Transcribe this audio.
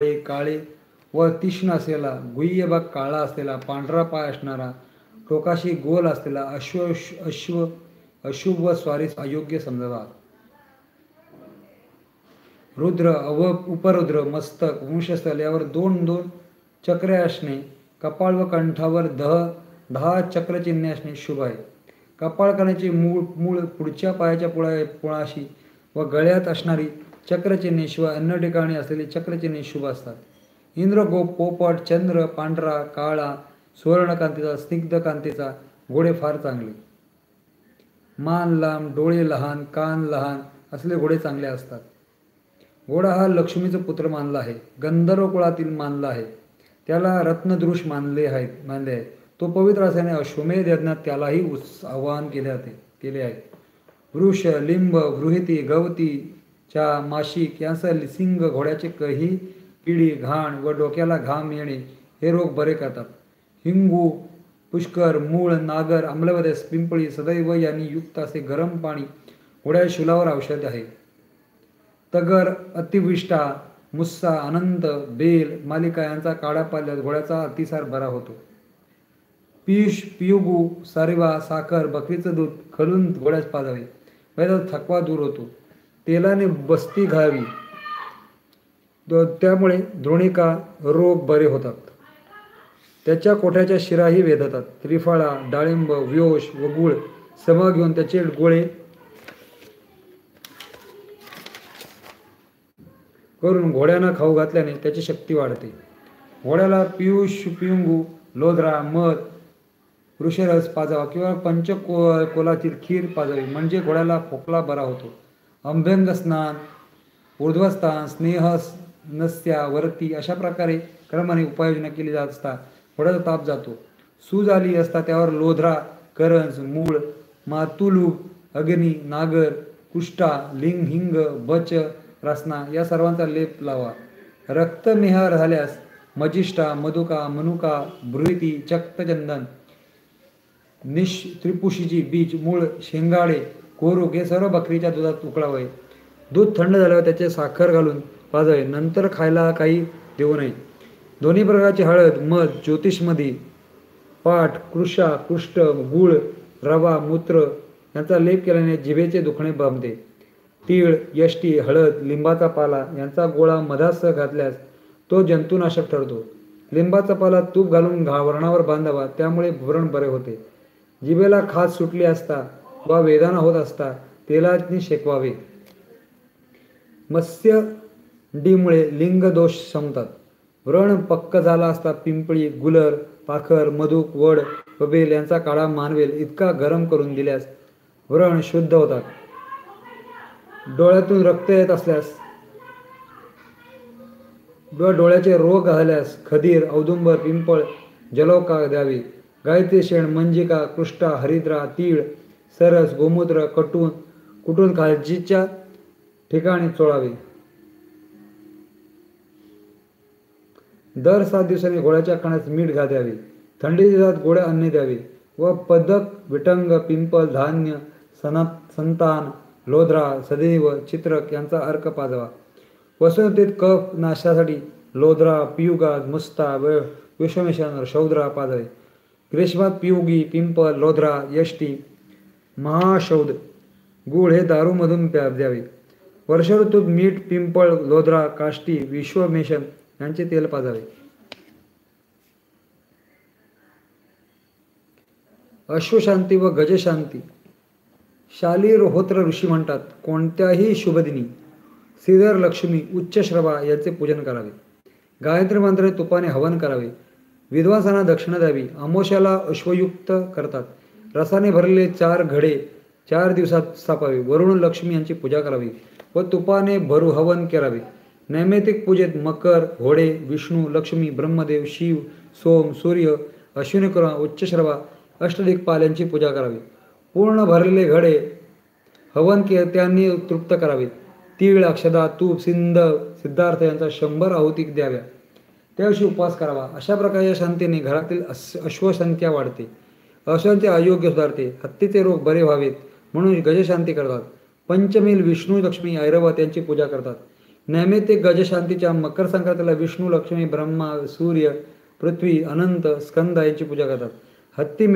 काळे व तीक्ष्ण असलेला, गुह्य भाग काळा असलेला, पांढरा पाय असणारा, टोकाशी गोल असलेला अशुभ व स्वारीस अयोग्य समजावा. रुद्र उपरुद्र, मस्तक, वंशस्थल यावर 2-2 चक्रे असणे, कपाळ व कंठावर 10 चक्रचिन्हे असणे शुभ आहे. कपाळ करण्याचे मूळ पुढच्या पायाच्या पुळाशी व गळ्यात असणारी चक्रचिन्हे शिवाय अन्य ठिकाणी असलेली चक्रचिन्हे शुभ असतात. इंद्र, पोपट, चंद्र, पांढरा, काळा, सुवर्णकांतीचा, स्निग्धकांतीचा घोडे फार चांगले. मान लांब, डोळे लहान, कान लहान असलेले घोडे चांगले असतात. घोडा हा लक्ष्मीचा पुत्र मानला आहे. गंधर्व कुळातील मानला आहे. त्याला रत्नदृश मानले आहे. तो पवित्र असल्याने अश्वमेध यज्ञात त्यालाही आवाहन केले आहे. वृष, लिंब, बृहती, गवतीच्या माशिक यांसह सिंग, घोड्याचे कही, किडी, घाण व डोक्याला घाम येणे हे रोग बरे करतात. हिंगू, पुष्कर, मूळ, नागर, आम्लवदस, पिंपळी, सदैव यांनी युक्त असे गरम पाणी घोड्याच्या शूलावर औषध आहे. तगर, अतिविष्टा, मुस्सा, अनंत, बेल, मालिका यांचा काढा पाल्यास घोड्याचा अतिसार बरा होतो. पियुगू, सारिवा, साखर, बकरीचं दूध खलून घोड्यास पाजावे, त्याचा थकवा दूर होतो. तेलाने बस्ती घालावी, त्यामुळे द्रोणिका रोग बरे होतात. त्याच्या कोठ्याच्या शिराही वेधतात. त्रिफळा, डाळिंब, व्योष व गुळ सम घेऊन त्याचे गोळे करून घोड्यांना खाऊ घातल्याने त्याची शक्ती वाढते. घोड्याला पियुंगू, लोधरा, मध, वृषरस पाजावा किंवा पंचकोलाची खीर पाजावी, म्हणजे घोड्याला खोकला बरा होतो. अभ्यंग स्नान, ऊर्ध्वस्थान, स्नेहनस्या, वरती अशा प्रकारे क्रमाने उपाययोजना केली जात असता घोड्याचा ताप जातो. सूज आली असता त्यावर लोधरा, करंज, मूळ, मातुलू, अग्नी, नागर, कुष्ठा, लिंग, हिंग, बच, रसना या सर्वांचा लेप लावा. रक्तमेहर झाल्यास मजिष्ठा, मधुका, मनुका, बृहती, चक्तचंदन, त्रिपुशीची बीज, मूळ, शेंगाडे, कोरुक हे सर्व बकरीच्या दुधात उकळावे. दूध थंड झाल्यावर त्याचे साखर घालून पाजावे. नंतर खायला काही देऊ नये. दोन्ही प्रकारची हळद, मध, ज्योतिषमधी, पाठ, कृषा, कुष्ठ, गूळ, रवा, मूत्र यांचा लेप केल्याने जिभेचे दुखणे बंदते. तीळ, यष्टी, हळद, लिंबाचा पाला यांचा गोळा मधासह घातल्यास तो जंतुनाशक ठरतो. लिंबाचा पाला तूप घालून व्रणावर बांधावा, त्यामुळे व्रण बरे होते. जिभेला खाज सुटली असता वा वेदना होत असता तेलाने शेकवावे. मत्स्यडीमुळे लिंग दोष शमतात. व्रण पक्क झाला असता पिंपळी, गुलर, पाखर, मधुक, वड व बेल यांचा काढा मानवेल इतका गरम करून दिल्यास व्रण शुद्ध होतात. डोळ्यातून रक्त येत असल्यास डोळ्याचे रोग झाल्यास खदीर, औदुंबर, पिंपळ, जलौका द्यावी. गायत्री शेण, मंजिका, कृष्ठा, हरिद्रा, तीळ, सरस, गोमूत्र कुटून काळजीच्या ठिकाणी चोळावे. दर 7 दिवसांनी घोड्याच्या खाण्यास मीठ द्यावे. थंडीच्या दिवसात गोडे अन्न द्यावे व पदक, विटंग, पिंपल, धान्य, संतान, लोधरा, सदैव, चित्रक यांचा अर्क पाजावा. वसंतीत कफ नाशासाठी लोधरा, पियुगा, मुस्ता, विषमेशन, शौद्रा पाजावे. ग्रीष्मात पियुगी, पिंपल, लोधरा, यष्टी, महाशौद, गूळ हे दारूमधून द्यावे. वर्ष ऋतूत मीठ, पिंपळ, लोधरा, काष्टी, विश्वमेशन यांचे तेल पाजावे. अश्वशांती व गजशांती. शालीहोत्र ऋषी म्हणतात, कोणत्याही शुभदिनी श्रीधर, लक्ष्मी, उच्चश्रवा यांचे पूजन करावे. गायत्री मंत्र तुपाने हवन करावे. विद्वांसांना दक्षिणा द्यावी. अमावास्येला अश्वयुक्त करतात. रसाने भरलेले 4 घडे 4 दिवसात स्थापावे. वरुण, लक्ष्मी यांची पूजा करावी व तुपाने भरू हवन करावे. नैमित्तिक पूजेत मकर, घोडे, विष्णू, लक्ष्मी, ब्रह्मदेव, शिव, सोम, सूर्य, अश्विनीकुमार, उच्चश्रवा, अष्टदिक्पाल यांची पूजा करावी. पूर्ण भरलेले घडे हवन त्यांनी तृप्त करावे. तीळ, अक्षदा, तूप, सिद्धार्थ यांचा 100 आहुती द्याव्या. त्याविषयी उपवास करावा. अशा प्रकारच्या शांतीने घरातील अश्वसंख्या वाढते. अश्वांचे आरोग्य सुधारते. हत्तीचे रोग बरे व्हावेत म्हणून गजशांती करतात. पंचमील विष्णू, लक्ष्मी, ऐरावत यांची पूजा करतात. नैमित्तिक गजशांतीच्या मकर संक्रांतीला विष्णू, लक्ष्मी, ब्रह्मा, सूर्य, पृथ्वी, अनंत, स्कंद यांची पूजा करतात. हत्ती